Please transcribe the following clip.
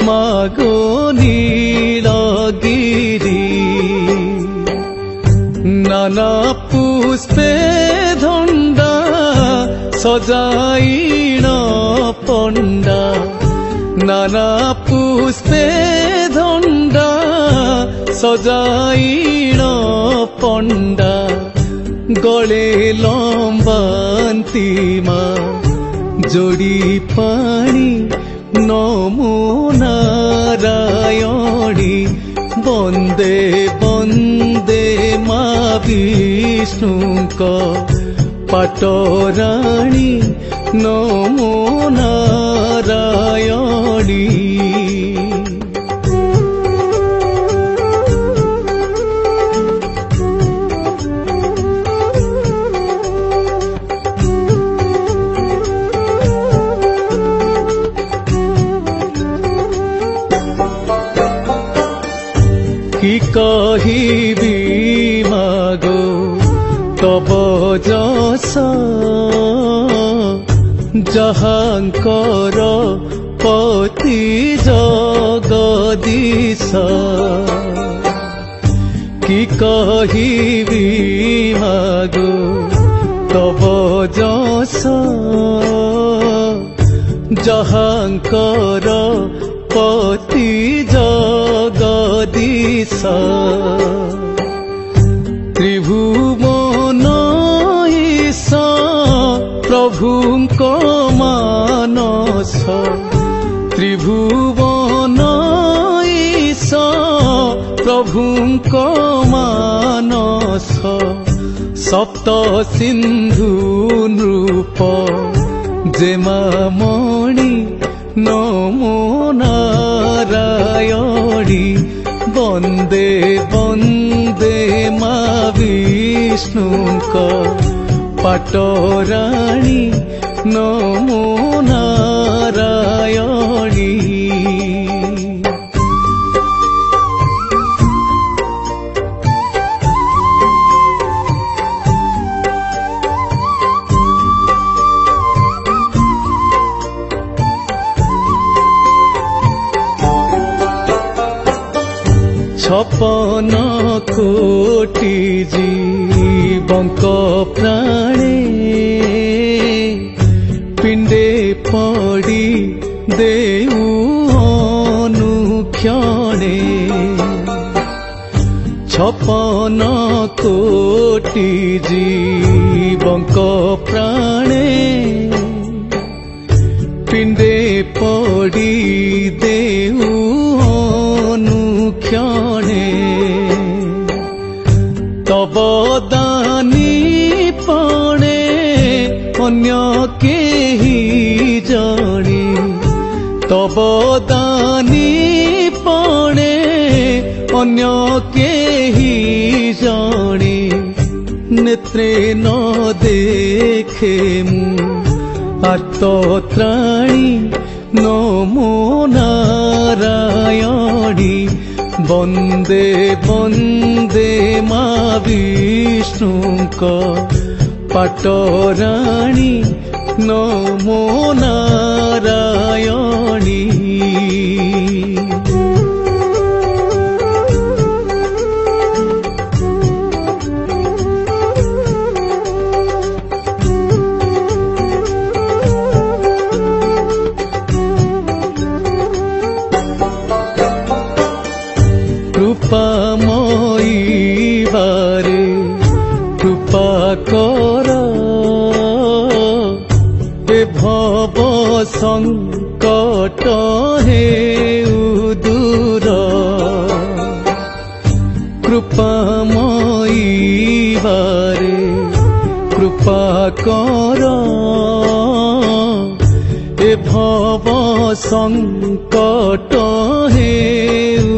মাগো নীলগিরি নানা পুষ্পে ধণ্ডা সজাইণ পণ্ডা নানা পুষ্পে ধণ্ডা সজাইণ পণ্ডা গলে লম্বান্তি মা যোড়ি পাণি নমো নারায়ণী বন্দে বন্দে মা বিষ্ণুଙ୍କ পাটরাণী নমো নারায়ণী। কি কহিবি মাগো তব যশ যাহাঙ্কর পতি জগদীশ কি কহিবি মাগো তব যশ যাহাঙ্কর পতি জগদীশ ত্রিভুবন ঈশ প্রভুଙ୍କ ମାନସ ত্রিভুবন ঈশ প্রভুଙ୍କ ମାନସ সপ্ত সিন্ধু নৃপ জেমামণি নমো নারায়ণী বন্দে বন্দে মা বিষ্ণুଙ୍କ পাটরাণী নমো নারায়ণী। ছপন কোটি জীবଙ୍କ প্রাণে পিণ্ডে পড়ি দেউ অনুক্ষণে ছপন কোটি জীবଙ୍କ প্রাণে পিণ্ডে পড়ি দেউ অনুক্ষণে তব দানি পণে অন্য কেহি জণে তব দানি পণে অন্য কেহি জণে নেত্রে ন দেখে মু আত্মত্রাণী নমো নারায়ণী বন্দে বন্দে মা বিষ্ণুଙ୍କ পাটরাণী নমো নারায়ণী। কৃপাময়ী বারে কৃপা কর এ ভব সংকট হেউ দূর কৃপাময়ী বারে কৃপা কর এ ভব সংকট হেউ